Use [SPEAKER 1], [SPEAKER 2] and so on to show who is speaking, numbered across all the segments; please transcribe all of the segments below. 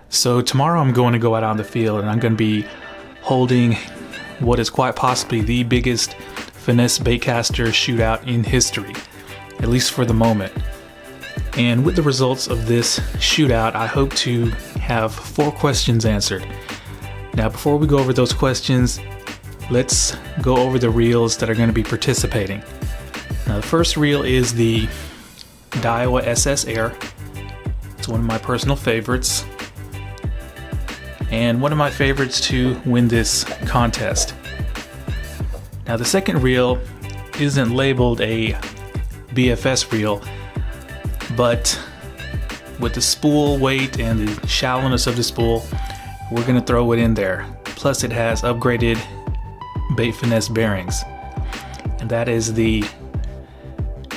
[SPEAKER 1] So tomorrow I'm going to go out on the field and I'm going to be holding what is quite possibly the biggest Finesse Baitcaster shootout in history, at least for the moment. And with the results of this shootout, I hope to have 4 questions answered. Now before we go over those questions, let's go over the reels that are going to be participating. Now the first reel is the DAIWA SS Air. It's one of my personal favorites, and one of my favorites to win this contest. Now the second reel isn't labeled a BFS reel, but with the spool weight and the shallowness of the spool, we're going to throw it in there. Plus it has upgraded bait finesse bearings, and that is the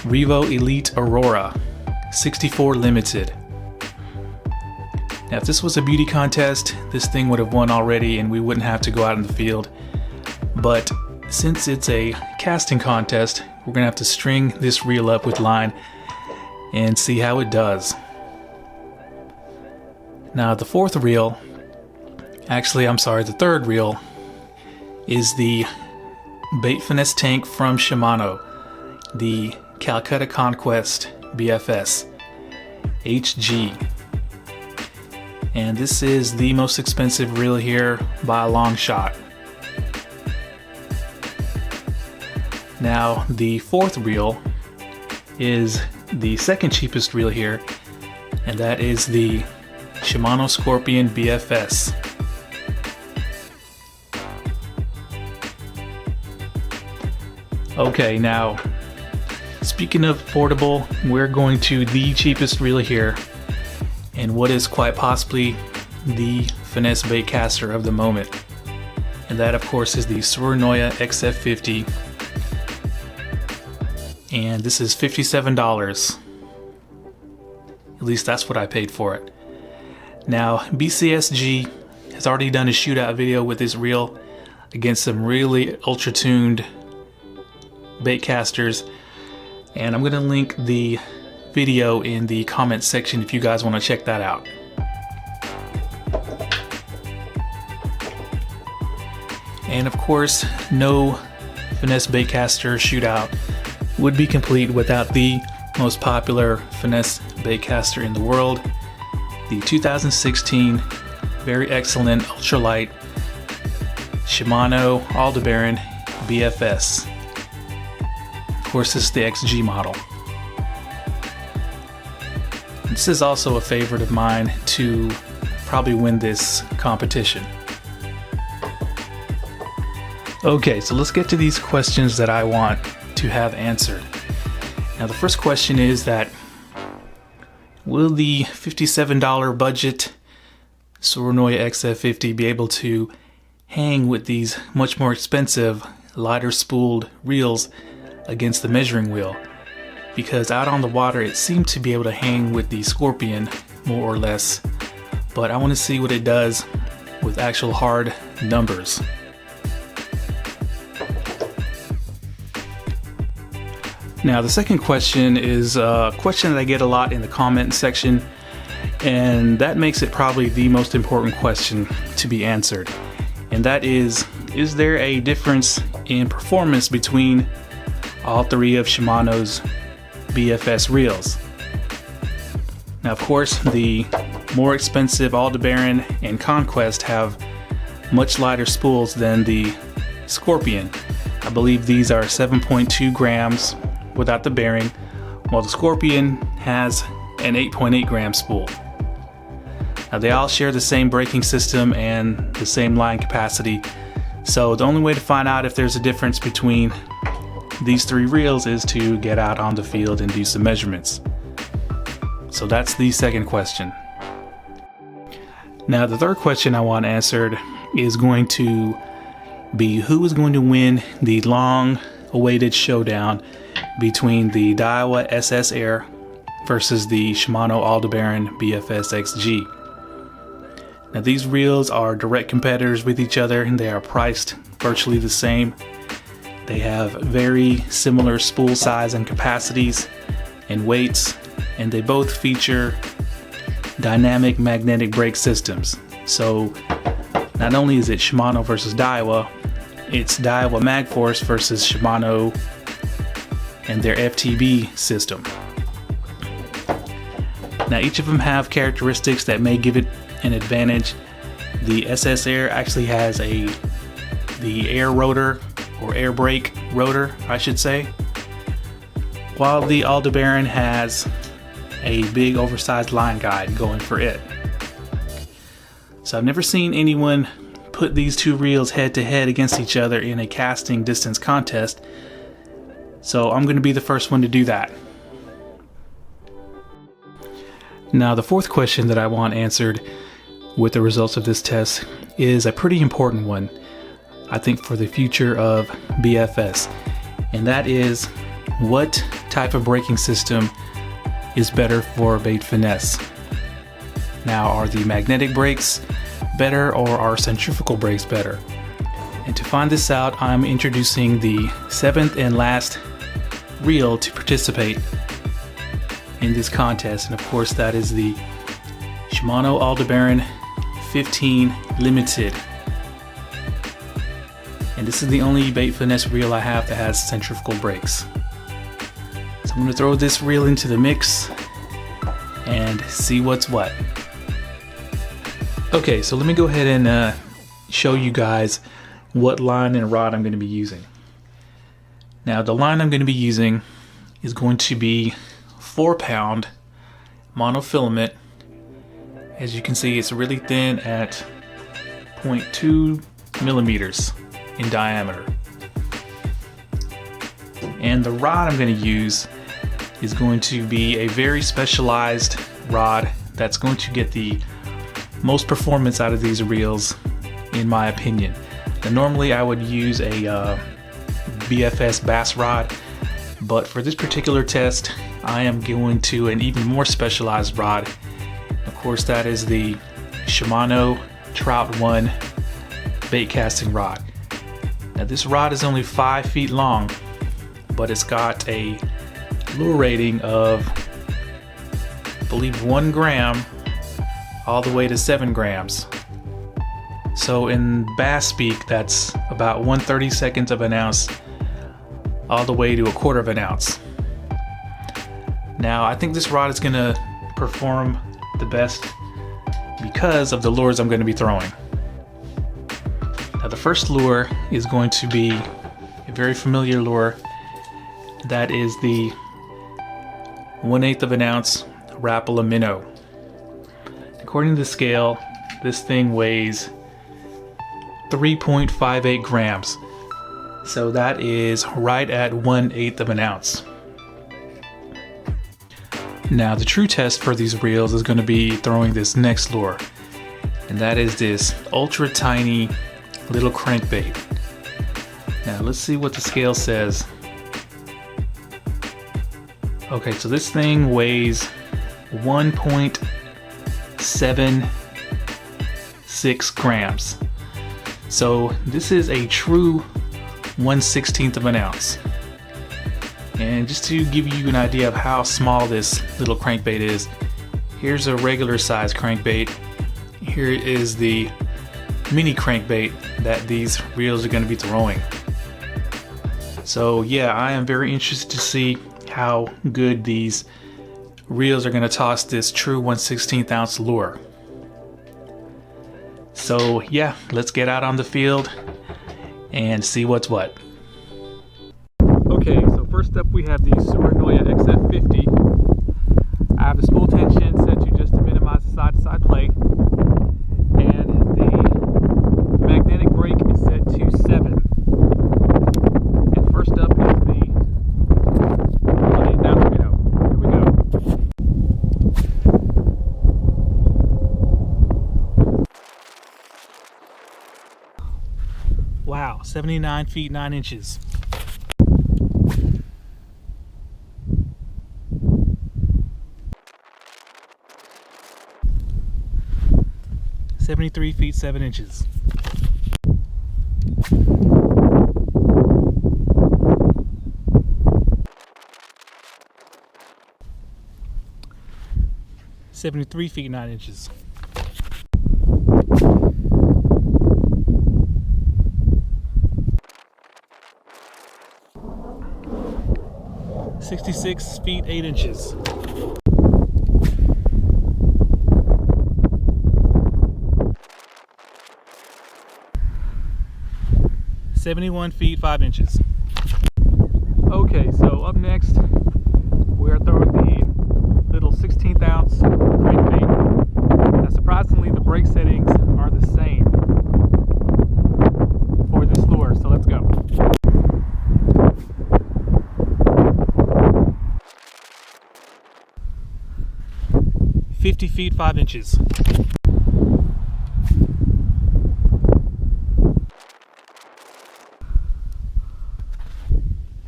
[SPEAKER 1] REVO Elite Aurora 64 Limited. Now if this was a beauty contest, this thing would have won already and we wouldn't have to go out in the field. But since it's a casting contest, we're gonna have to string this reel up with line and see how it does. Now the third reel is the bait finesse tank from Shimano, the Calcutta Conquest BFS HG. And this is the most expensive reel here by a long shot. Now the fourth reel is the second cheapest reel here, and that is the Shimano Scorpion BFS. Okay, now speaking of affordable, we're going to the cheapest reel here, and what is quite possibly the Finesse Baitcaster of the moment. And that of course is the Tsurunoya XF50, and this is $57. At least that's what I paid for it. Now BCSG has already done a shootout video with this reel against some really ultra tuned baitcasters, and I'm gonna link the video in the comment section if you guys want to check that out. And of course, no Finesse Baitcaster shootout would be complete without the most popular Finesse Baitcaster in the world, the 2016 very excellent ultralight Shimano ALDEBARAN BFS. Of course, this is the XG model. This is also a favorite of mine to probably win this competition. Okay, so let's get to these questions that I want to have answered. Now the first question is that, will the $57 budget Tsurunoya XF50 be able to hang with these much more expensive lighter spooled reels against the measuring wheel? Because out on the water it seemed to be able to hang with the Scorpion more or less, but I want to see what it does with actual hard numbers. Now the second question is a question that I get a lot in the comment section, and that makes it probably the most important question to be answered, and that is there a difference in performance between all 3 of Shimano's BFS reels? Now of course the more expensive ALDEBARAN and Conquest have much lighter spools than the Scorpion. I believe these are 7.2 grams without the bearing, while the Scorpion has an 8.8 gram spool. Now they all share the same braking system and the same line capacity, so the only way to find out if there's a difference between these 3 reels is to get out on the field and do some measurements. So that's the second question. Now the third question I want answered is going to be, who is going to win the long awaited showdown between the DAIWA SS Air versus the Shimano ALDEBARAN BFS XG. Now these reels are direct competitors with each other, and they are priced virtually the same. They have very similar spool size and capacities and weights, and they both feature dynamic magnetic brake systems. So not only is it Shimano versus DAIWA, it's DAIWA MagForce versus Shimano and their FTB system. Now each of them have characteristics that may give it an advantage. The SS Air actually has the air rotor, or air brake rotor I should say, while the ALDEBARAN has a big oversized line guide going for it. So I've never seen anyone put these two reels head to head against each other in a casting distance contest, so I'm going to be the first one to do that. Now the fourth question that I want answered with the results of this test is a pretty important one, I think, for the future of BFS, and that is, what type of braking system is better for bait finesse? Now, are the magnetic brakes better, or are centrifugal brakes better? And to find this out, I'm introducing the seventh and last reel to participate in this contest, and of course that is the Shimano ALDEBARAN 15 Limited. And this is the only bait finesse reel I have that has centrifugal brakes. So I'm going to throw this reel into the mix and see what's what. Okay, so let me go ahead and show you guys what line and rod I'm going to be using. Now the line I'm going to be using is going to be 4-pound monofilament. As you can see, it's really thin at 0.2 millimeters in diameter. And the rod I'm going to use is going to be a very specialized rod that's going to get the most performance out of these reels, in my opinion. Now, normally I would use a BFS bass rod, but for this particular test I am going to an even more specialized rod. Of course, that is the Shimano Trout 1 bait casting rod. Now this rod is only 5 feet long, but it's got a lure rating of, I believe, 1 gram all the way to 7 grams. So in bass speak, that's about 1/32 of an ounce all the way to 1/4 of an ounce. Now I think this rod is going to perform the best because of the lures I'm going to be throwing. Now the first lure is going to be a very familiar lure. That is the 1/8 of an ounce Rapala minnow. According to the scale, this thing weighs 3.58 grams. So that is right at 1/8 of an ounce. Now the true test for these reels is going to be throwing this next lure, and that is this ultra tiny little crankbait. Now let's see what the scale says. Okay, so this thing weighs 1.76 grams. So this is a true 1/16 of an ounce. And just to give you an idea of how small this little crankbait is, here's a regular size crankbait. Here is the mini crankbait that these reels are going to be throwing. So yeah, I am very interested to see how good these reels are going to toss this true 1/16 ounce lure. So yeah, let's get out on the field and see what's what. Okay, so first up we have the CURADO XF50. I have the spool tension set to just to minimize the side-to-side play, and the magnetic brake is set to 7. And first up is the 1/8 ounce minnow. Here we go. Wow, 79 feet 9 inches. .73 feet 7 inches. 73 feet 9 inches. $66 feet 8 inches. $71 feet 5 inches. Okay, so up next we are throwing the little 16th ounce crankbait. Now surprisingly the brake settings are the same for this lure, so let's go. $50 feet 5 inches.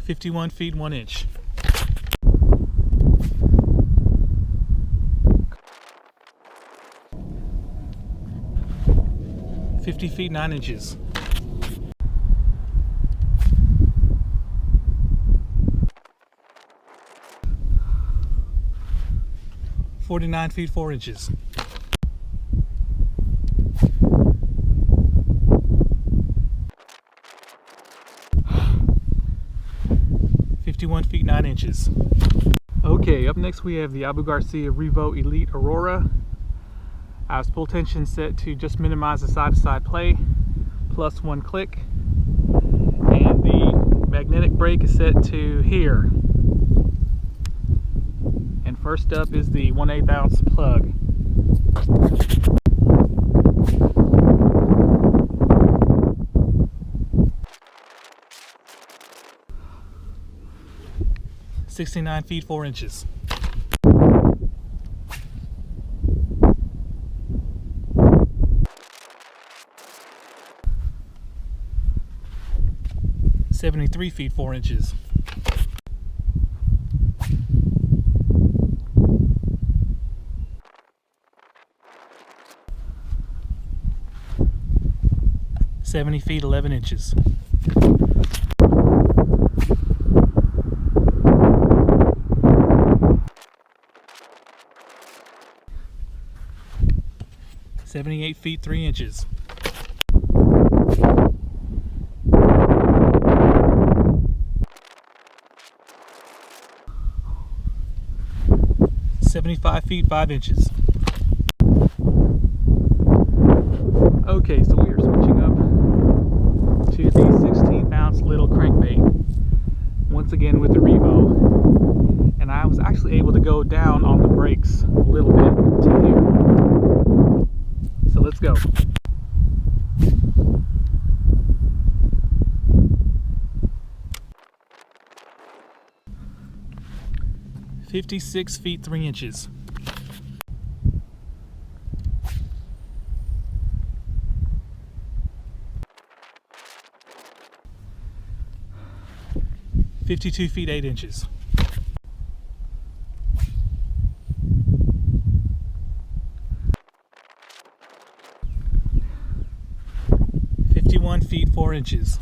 [SPEAKER 1] $51 feet 1 inch. $50 feet 9 inches. $49 feet 4 inches. $51 feet 9 inches. Okay, up next we have the GARCIA REVO Elite Aurora. I have spool tension set to just minimize the side-to-side play, plus 1 click, and the magnetic brake is set to here. And first up is the 1/8 ounce plug. $69 feet 4 inches. $73 feet 4 inches. $70 feet 11 inches. $78 feet 3 inches. $75 feet 5 inches. Okay, so we are switching up to the 16th ounce little crankbait, once again with the REVO, and I was actually able to go down on the brakes a little bit to here. So let's go. $56 feet 3 inches. $52 feet 8 inches. $51 feet 4 inches.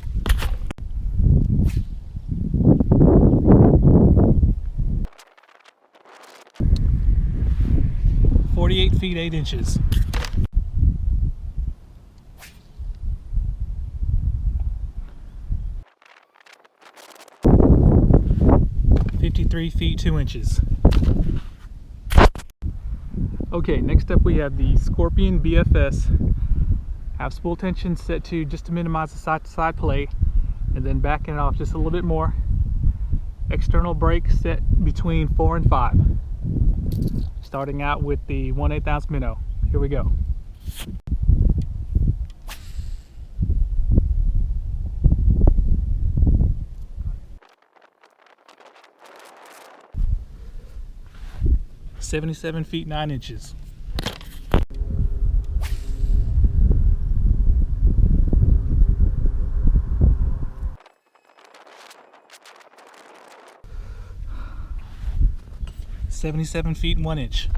[SPEAKER 1] $48 feet 8 inches. $53 feet 2 inches. Okay, next up we have the Scorpion BFS. Have spool tension set to just to minimize the side-to-side play, and then backing it off just a little bit more. External brake set between 4 and 5. Starting out with the 1/8 ounce minnow. Here we go. $77 feet 9 inches. $77 feet 1 inch.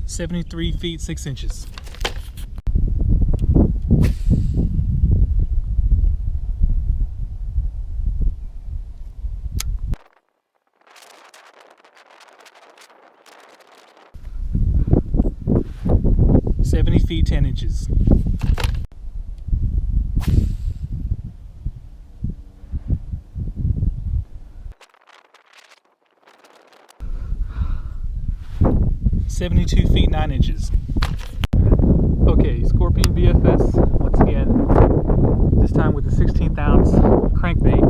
[SPEAKER 1] $73 feet 6 inches. 70 feet 10 inches. (72 feet 9 inches). Okay, Scorpion BFS once again. This time with the 16th ounce crankbait.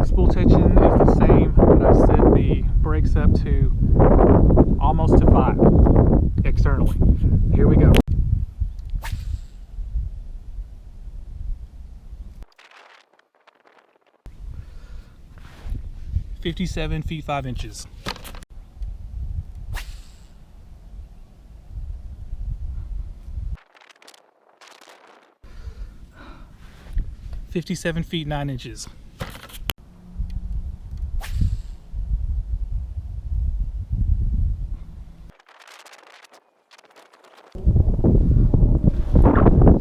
[SPEAKER 1] Spool tension is the same, but I've set the brakes up to almost to 5 externally. Here we go. (57 feet 5 inches). (57 feet 9 inches).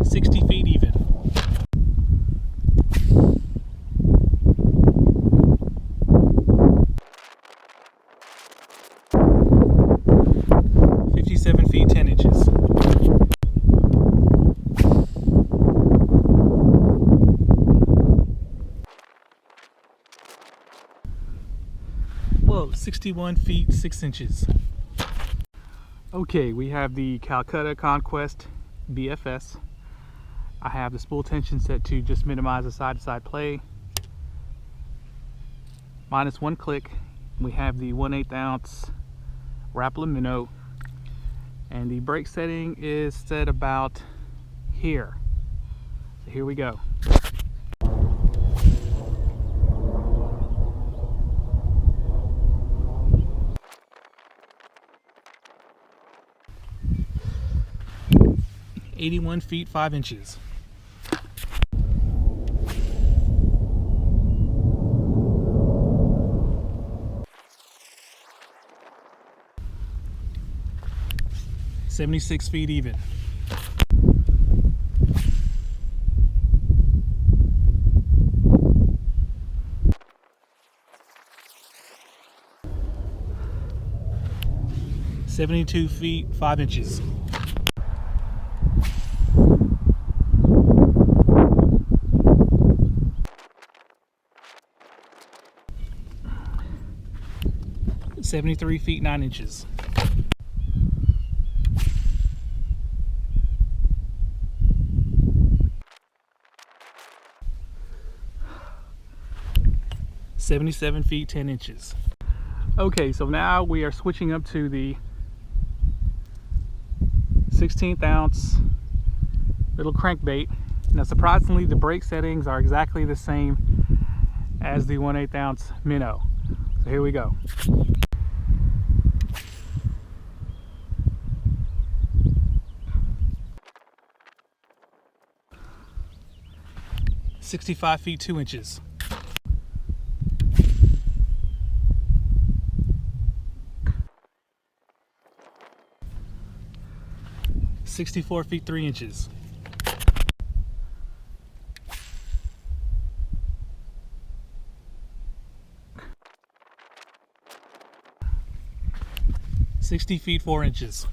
[SPEAKER 1] (60 feet even). (57 feet 10 inches). Whoa, 61 feet 6 inches. Okay, we have the Calcutta Conquest BFS. I have the spool tension set to just minimize the side-to-side play. -1 click. We have the 1/8 ounce Rapala minnow, and the brake setting is set about here. So here we go. (81 feet 5 inches). (76 feet even). (72 feet 5 inches). (73 feet 9 inches). (77 feet 10 inches). Okay, so now we are switching up to the 16th ounce little crankbait. Now surprisingly, the brake settings are exactly the same as the 1/8 ounce minnow. So here we go. (65 feet 2 inches). (64 feet 3 inches). (60 feet 4 inches).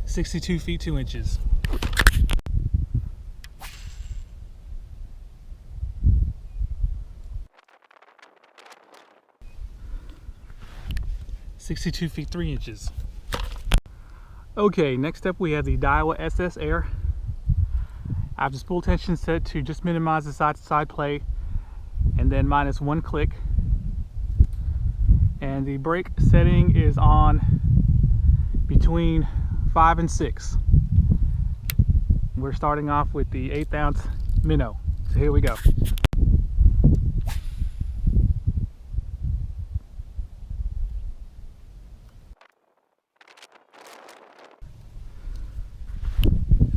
[SPEAKER 1] (62 feet 2 inches). (62 feet 3 inches). Okay, next up we have the DAIWA SS Air. I have the spool tension set to just minimize the side-to-side play, and then -1 click. And the brake setting is on between 5 and 6. We're starting off with the 1/8 ounce minnow. So here we go.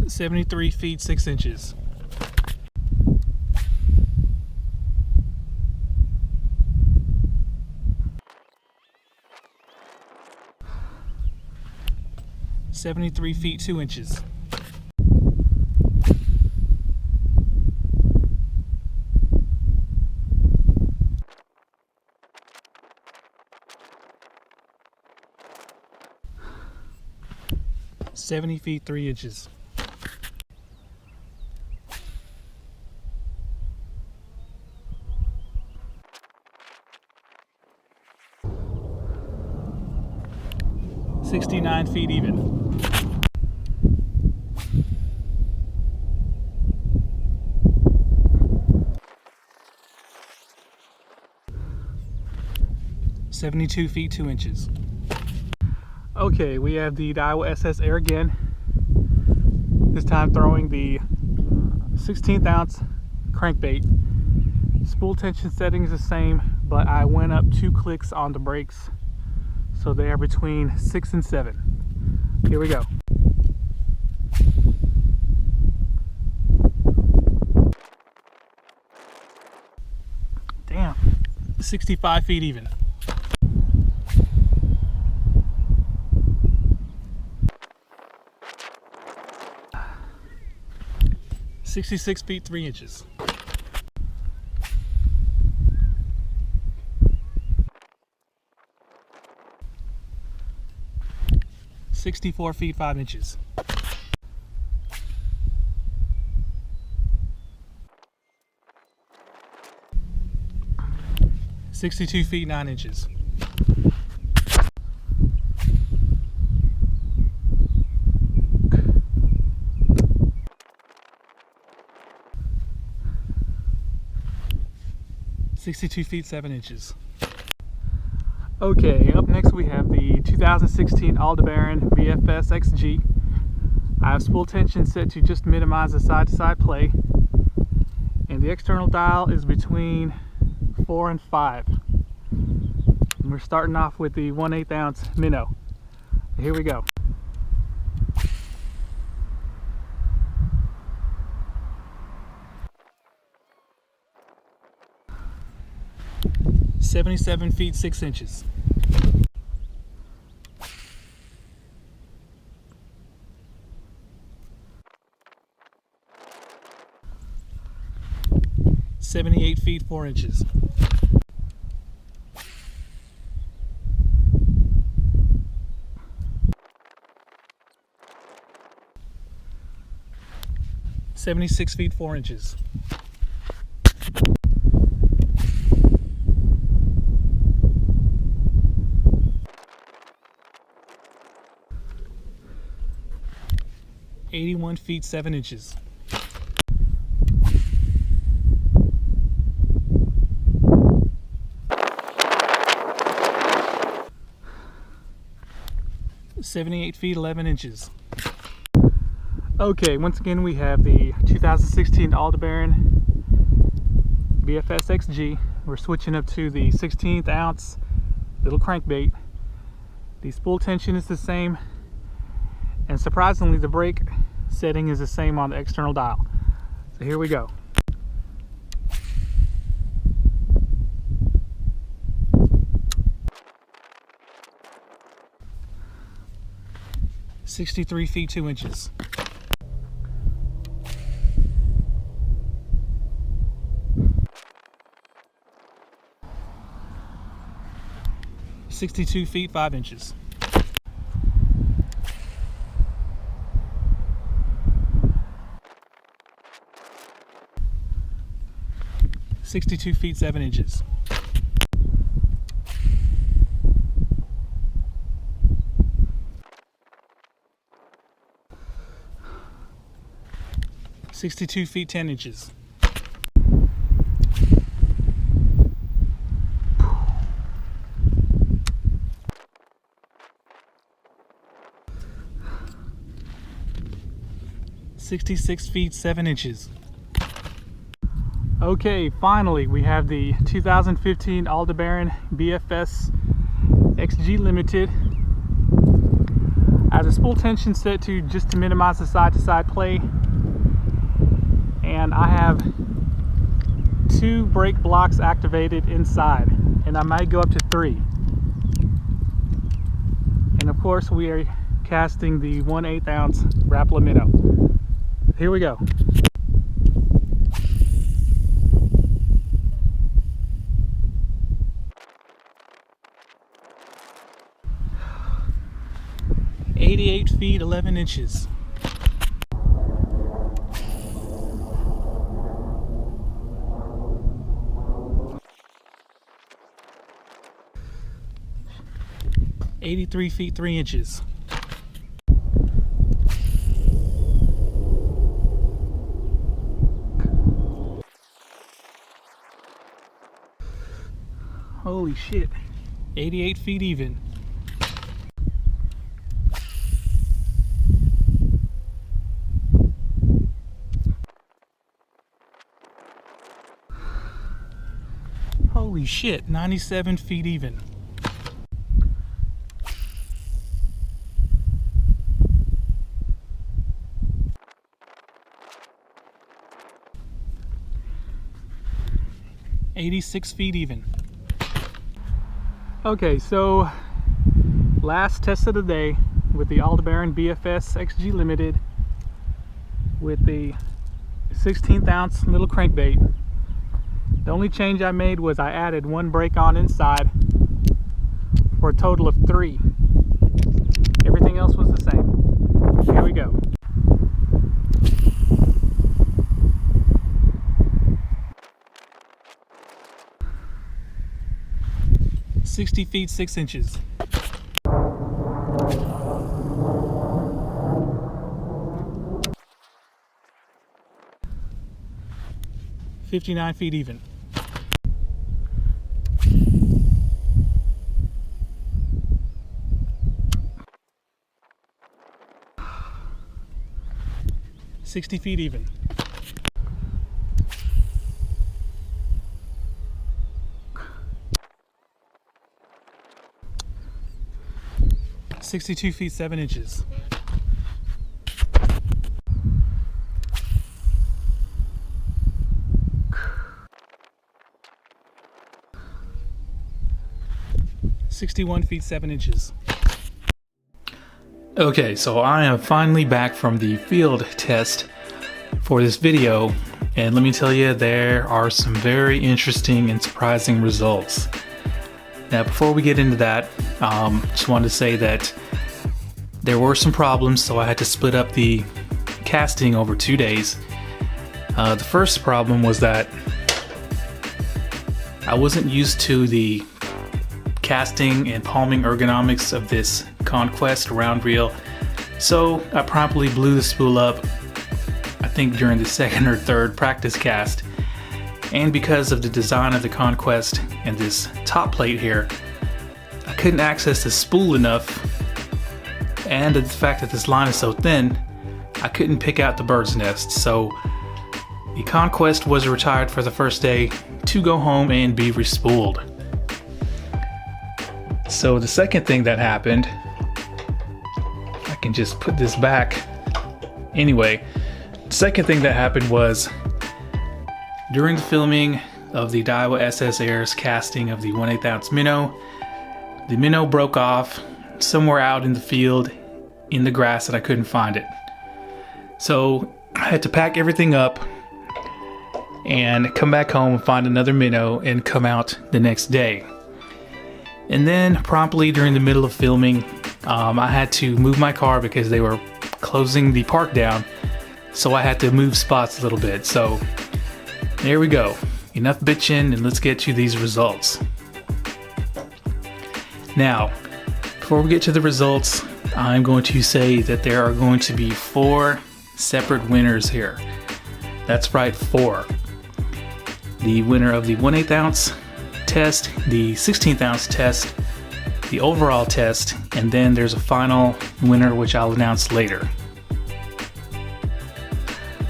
[SPEAKER 1] (73 feet 6 inches). (73 feet 2 inches). 70 feet 3 inches. $69 feet even. $72 feet 2 inches. Okay, we have the DAIWA SS Air again. This time throwing the 16th ounce crankbait. Spool tension setting is the same, but I went up 2 clicks on the brakes, so they are between 6 and 7. Here we go. Damn, 65 feet even. $66 feet 3 inches. $64 feet 5 inches. $62 feet 9 inches. $62 feet 7 inches. Okay, up next we have the 2016 ALDEBARAN BFS XG. I have spool tension set to just minimize the side-to-side play, and the external dial is between 4 and 5. And we're starting off with the 1/8 ounce minnow. Here we go. $77 feet 6 inches. $78 feet 4 inches. $76 feet 4 inches. $81 feet 7 inches. $78 feet 11 inches. Okay, once again we have the 2016 ALDEBARAN BFS XG. We're switching up to the 16th ounce little crankbait. The spool tension is the same, and surprisingly the brake setting is the same on the external dial. So here we go. $63 feet 2 inches. $62 feet 5 inches. $62 feet 7 inches. $62 feet 10 inches. $66 feet 7 inches. Okay, finally we have the 2015 ALDEBARAN BFS XG Limited. I have the spool tension set to just to minimize the side-to-side play, and I have 2 brake blocks activated inside, and I might go up to 3. And of course we are casting the 1/8 ounce Rapala minnow. Here we go. 88 feet 11 inches. "83 feet 3 inches. Holy shit. 88 feet even. Holy shit, 97 feet even. "86 feet even." Okay, so last test of the day with the ALDEBARAN BFS XG Limited with the 16th ounce little crankbait. The only change I made was I added one brake on inside for a total of 3. Everything else was the same. Here we go. "60 feet 6 inches. "59 feet even. "60 feet even. "62 feet 7 inches. "61 feet 7 inches. Okay, so I am finally back from the field test for this video, and let me tell you, there are some very interesting and surprising results. Now, before we get into that, just wanted to say that there were some problems, so I had to split up the casting over 2 days. The first problem was that I wasn't used to the casting and palming ergonomics of this CONQUEST round reel, so I promptly blew the spool up, I think during the second or third practice cast. And because of the design of the CONQUEST and this top plate here, I couldn't access the spool enough, and the fact that this line is so thin, I couldn't pick out the bird's nest. So the CONQUEST was retired for the first day to go home and be respooled. So the second thing that happened, I can just put this back. Anyway, the second thing that happened was during the filming of the DAIWA SS Air's casting of the 1/8 ounce minnow, the minnow broke off somewhere out in the field in the grass and I couldn't find it. So I had to pack everything up and come back home and find another minnow and come out the next day. And then promptly during the middle of filming, I had to move my car because they were closing the park down, so I had to move spots a little bit. So there we go. Enough bitching, and let's get to these results. Now, before we get to the results, I'm going to say that there are going to be 4 separate winners here. That's right, 4. The winner of the 1/8 ounce test, the 16th ounce test, the overall test, and then there's a final winner which I'll announce later.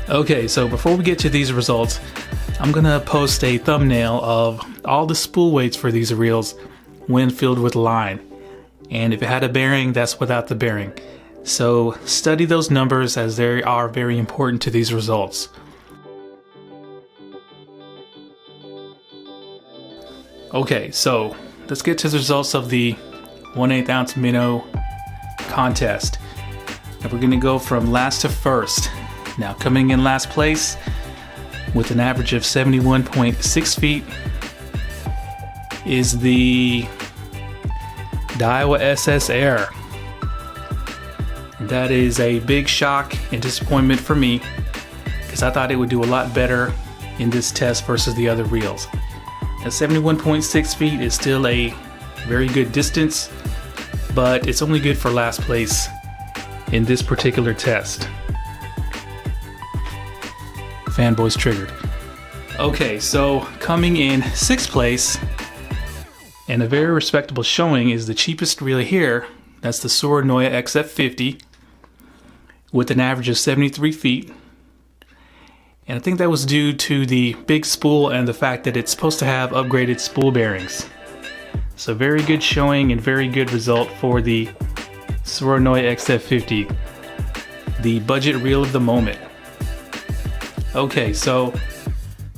[SPEAKER 1] Okay, so before we get to these results, I'm gonna post a thumbnail of all the spool weights for these reels when filled with line. And if it had a bearing, that's without the bearing. So study those numbers as they are very important to these results. Okay, so let's get to the results of the 1/8 ounce minnow contest. And we're gonna go from last to first. Now, coming in last place with an average of 71.6 feet is the DAIWA SS Air. That is a big shock and disappointment for me, because I thought it would do a lot better in this test versus the other reels. Now, 71.6 feet is still a very good distance, but it's only good for last place in this particular test. Fanboys triggered. Okay, so coming in 6th place, and a very respectable showing, is the cheapest reel here. That's the SHIMANO XF50 with an average of 73 feet. And I think that was due to the big spool and the fact that it's supposed to have upgraded spool bearings. So very good showing and very good result for the SHIMANO XF50, the budget reel of the moment. Okay, so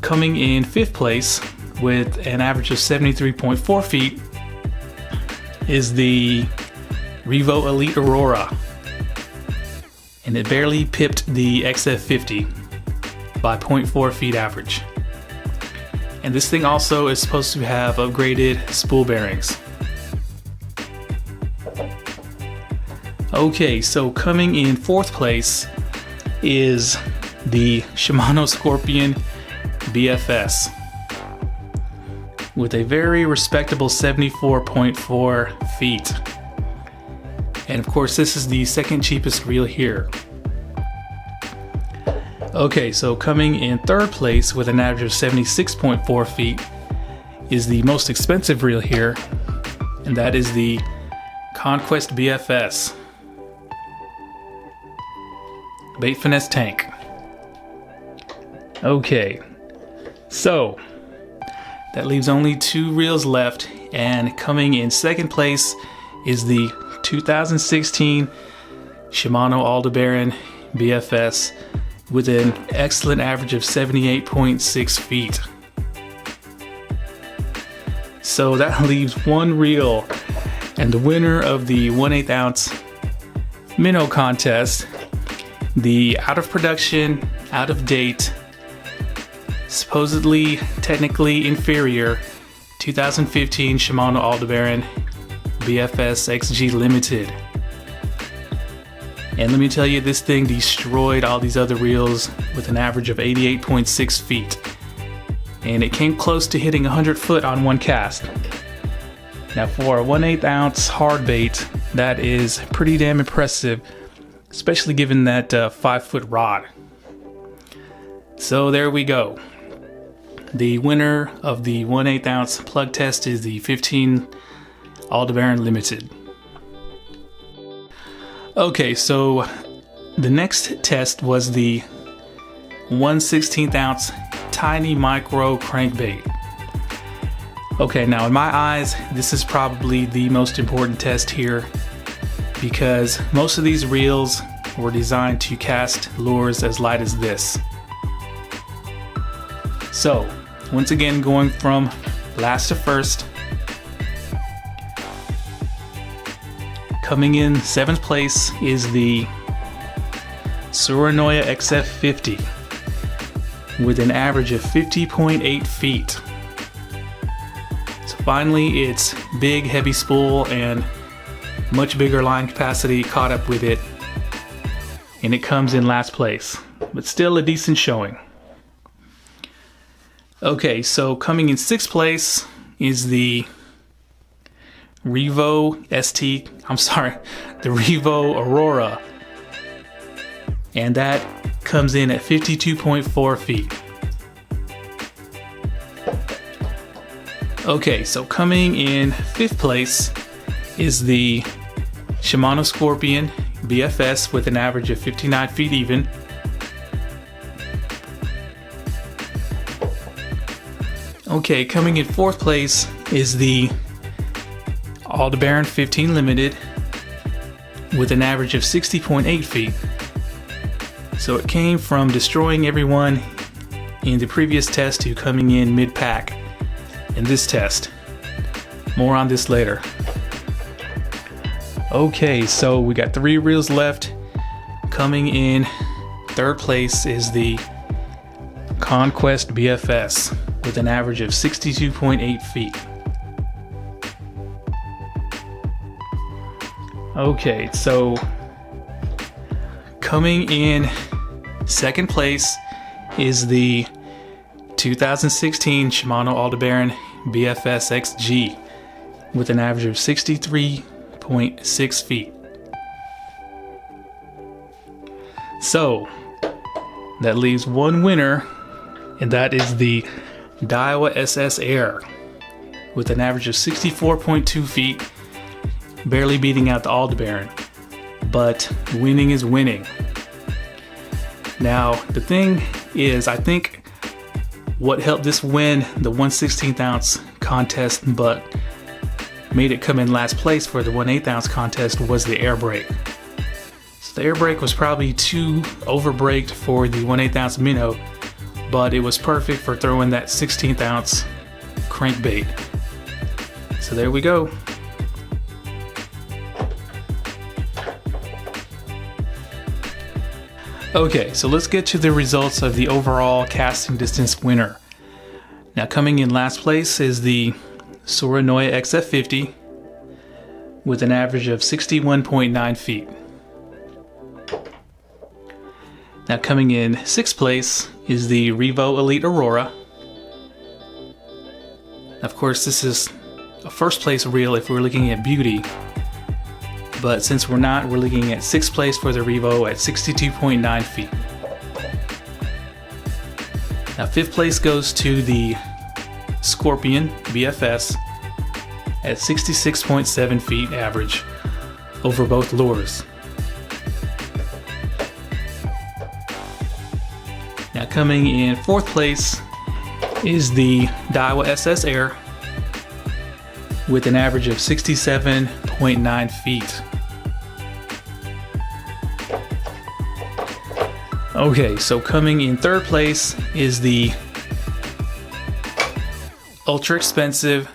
[SPEAKER 1] coming in 5th place with an average of 73.4 feet is the REVO Elite Aurora, and it barely pipped the XF50 by 0.4 feet average. And this thing also is supposed to have upgraded spool bearings. Okay, so coming in 4th place is the Shimano Scorpion BFS with a very respectable 74.4 feet. And of course, this is the second cheapest reel here. Okay, so coming in 3rd place with an average of 76.4 feet is the most expensive reel here, and that is the CONQUEST BFS Bait Finesse Tank. Okay, so that leaves only 2 reels left, and coming in 2nd place is the 2016 Shimano ALDEBARAN BFS with an excellent average of 78.6 feet. So that leaves 1 reel, and the winner of the 1/8 ounce minnow contest, the out of production, out of date, supposedly technically inferior 2015 Shimano ALDEBARAN BFS XG Limited. And let me tell you, this thing destroyed all these other reels with an average of 88.6 feet. And it came close to hitting 100 foot on one cast. Now for a 1/8 ounce hard bait, that is pretty damn impressive, especially given that 5-foot rod. So there we go. The winner of the 1/8 ounce plug test is the 15 ALDEBARAN Limited. Okay, so the next test was the 1/16 ounce tiny micro crankbait. Okay, now in my eyes, this is probably the most important test here, because most of these reels were designed to cast lures as light as this. So, once again, going from last to first, coming in 7th place is the SHIMANO XF50 with an average of 50.8 feet. So finally, its big heavy spool and much bigger line capacity caught up with it, and it comes in last place, but still a decent showing. Okay, so coming in 6th place is the REVO Aurora, and that comes in at 52.4 feet. Okay, so coming in 5th place is the Shimano Scorpion BFS with an average of 59 feet even. Okay, coming in 4th place is the ALDEBARAN 15 Limited with an average of 60.8 feet. So it came from destroying everyone in the previous test to coming in mid-pack in this test. More on this later. Okay, so we got 3 reels left. Coming in 3rd place is the CONQUEST BFS with an average of 62.8 feet. Okay, so coming in second place is the 2016 Shimano ALDEBARAN BFS XG with an average of 63.6 feet. So that leaves one winner, and that is the DAIWA SS Air with an average of 64.2 feet, barely beating out the ALDEBARAN, but winning is winning. Now the thing is, I think what helped this win the 1/16 ounce contest but made it come in last place for the 1/8 ounce contest was the air brake. So the air brake was probably too overbraked for the 1/8 ounce minnow, but it was perfect for throwing that 16th ounce crankbait. So there we go. Okay, so let's get to the results of the overall casting distance winner. Now coming in last place is the Suranoya XF50 with an average of 61.9 feet. Now coming in sixth place is the REVO Elite Aurora. Of course, this is a first place reel if we're looking at beauty, but since we're not, we're looking at sixth place for the REVO at 62.9 feet. Now fifth place goes to the Scorpion BFS at 66.7 feet average over both lures. Now coming in fourth place is the DAIWA SS Air with an average of 67.9 feet. Okay, so coming in third place is the ultra expensive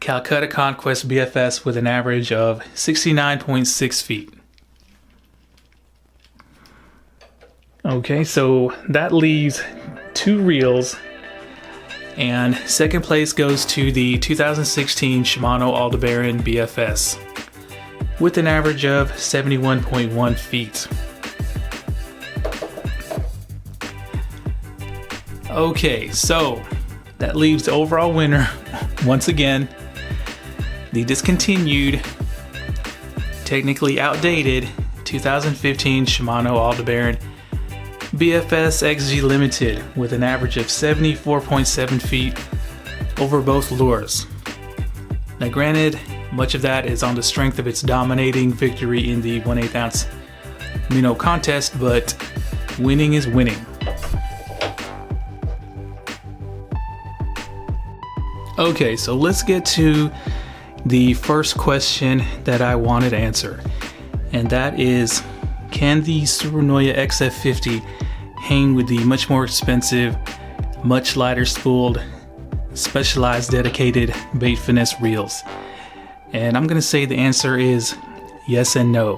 [SPEAKER 1] Calcutta Conquest BFS with an average of 69.6 feet. Okay, so that leaves two reels, and second place goes to the 2016 Shimano ALDEBARAN BFS with an average of 71.1 feet. Okay, so that leaves the overall winner once again, the discontinued, technically outdated 2015 Shimano ALDEBARAN BFS XG Limited with an average of 74.7 feet over both lures. Now granted, much of that is on the strength of its dominating victory in the 1/8 ounce minnow contest, but winning is winning. Okay, so let's get to the first question that I wanted answered, and that is, can the Suranoya XF50 hang with the much more expensive, much lighter spooled, specialized dedicated bait finesse reels? And I'm gonna say the answer is yes and no.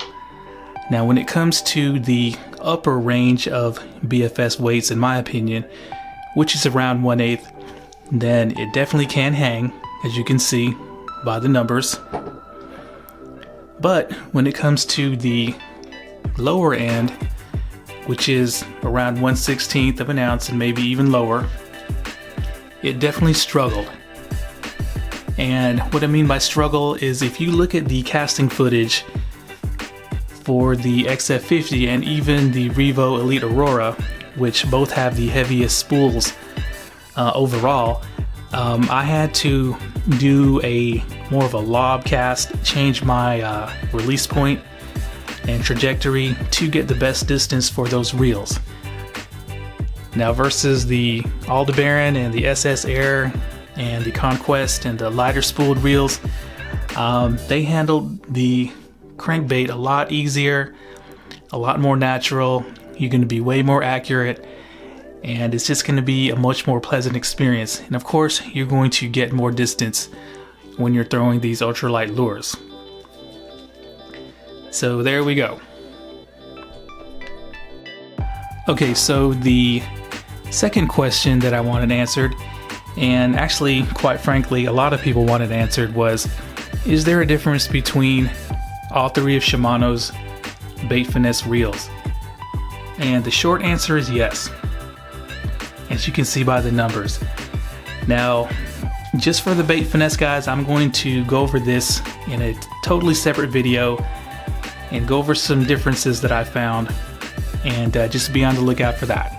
[SPEAKER 1] Now when it comes to the upper range of BFS weights, in my opinion, which is around 1/8, then it definitely can hang, as you can see by the numbers. But when it comes to the lower end, which is around 1/16 of an ounce and maybe even lower, it definitely struggled. And what I mean by struggle is, if you look at the casting footage for the XF50 and even the REVO Elite Aurora, which both have the heaviest spools overall, I had to do a more of a lob cast, change my release point and trajectory to get the best distance for those reels. Now versus the ALDEBARAN and the SS Air and the Conquest and the lighter spooled reels, they handled the crankbait a lot easier, a lot more natural. You're going to be way more accurate, and it's just going to be a much more pleasant experience. And of course, you're going to get more distance when you're throwing these ultralight lures. So there we go. Okay, so the second question that I wanted answered, and actually, quite frankly, a lot of people wanted answered, was, is there a difference between all three of Shimano's bait finesse reels? And the short answer is yes, as you can see by the numbers. Now, just for the bait finesse guys, I'm going to go over this in a totally separate video and go over some differences that I found, and just be on the lookout for that.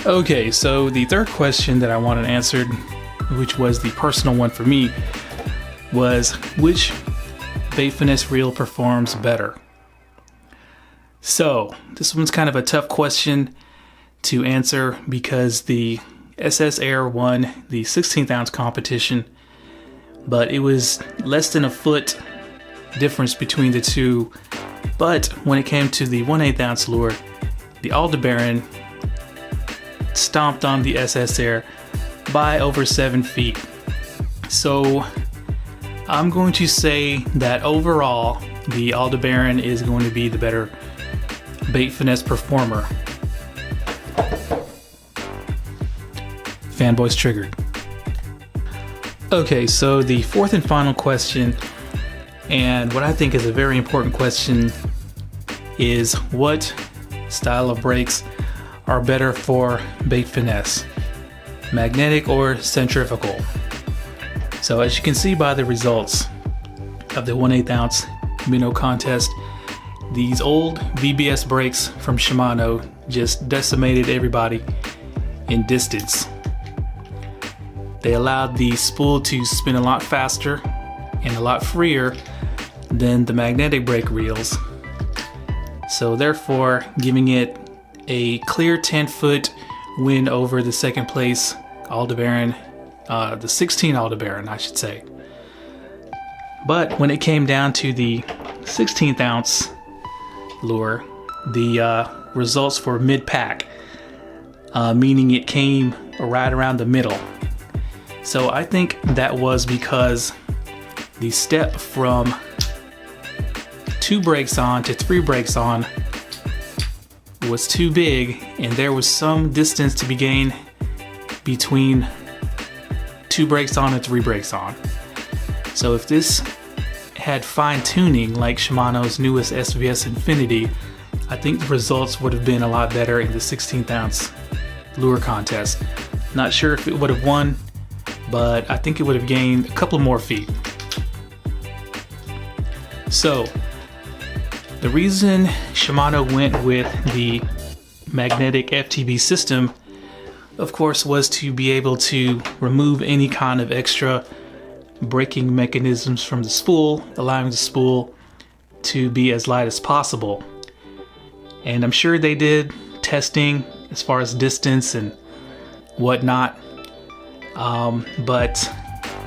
[SPEAKER 1] Okay, so the third question that I wanted answered, which was the personal one for me, was which bait finesse reel performs better? So this one's kind of a tough question to answer because the SS Air won the 16th ounce competition, but it was less than a foot difference between the two. But when it came to the 1/8 ounce lure, the ALDEBARAN stomped on the SS Air by over 7 feet. So I'm going to say that overall the ALDEBARAN is going to be the better bait finesse performer. Fanboys triggered. Okay, so the fourth and final question, and what I think is a very important question, is what style of brakes are better for bait finesse, magnetic or centrifugal? So as you can see by the results of the 1/8 ounce minnow contest, these old VBS brakes from Shimano just decimated everybody in distance. They allowed the spool to spin a lot faster and a lot freer than the magnetic brake reels. So therefore, giving it a clear 10-foot win over the second place ALDEBARAN, the 16 ALDEBARAN, I should say. But when it came down to the 16th ounce lure, the results were mid-pack, meaning it came right around the middle. So I think that was because the step from 2 brakes on to 3 brakes on was too big, and there was some distance to be gained between 2 brakes on and 3 brakes on. So if this had fine tuning like Shimano's newest SVS Infinity, I think the results would have been a lot better in the 16th ounce lure contest. Not sure if it would have won, but I think it would have gained a couple more feet. So the reason Shimano went with the magnetic FTB system, of course, was to be able to remove any kind of extra braking mechanisms from the spool, allowing the spool to be as light as possible. And I'm sure they did testing as far as distance and whatnot. But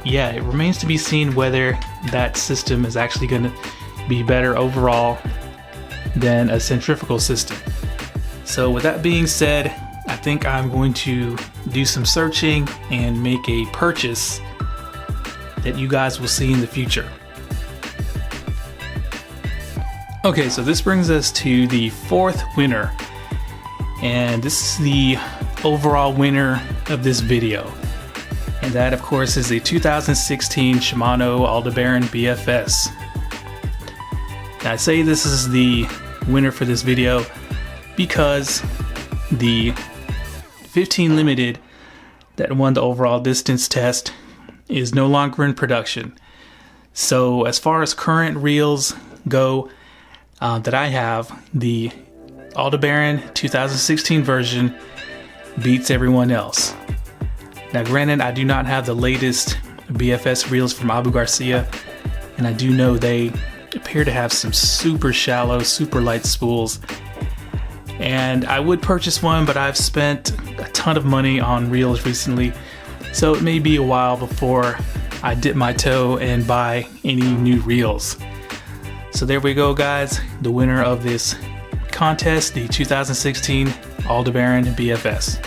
[SPEAKER 1] yeah, it remains to be seen whether that system is actually going to be better overall than a centrifugal system. So with that being said, I think I'm going to do some searching and make a purchase that you guys will see in the future. Okay, so this brings us to the fourth winner, and this is the overall winner of this video, and that of course is the 2016 Shimano ALDEBARAN BFS. Now I say this is the winner for this video because the 15 Limited that won the overall distance test is no longer in production. So as far as current reels go that I have, the ALDEBARAN 2016 version beats everyone else. Now granted, I do not have the latest BFS reels from Abu Garcia, and I do know they appear to have some super shallow, super light spools, and I would purchase one, but I've spent a ton of money on reels recently, so it may be a while before I dip my toe and buy any new reels. So there we go, guys, the winner of this contest, the 2016 ALDEBARAN BFS.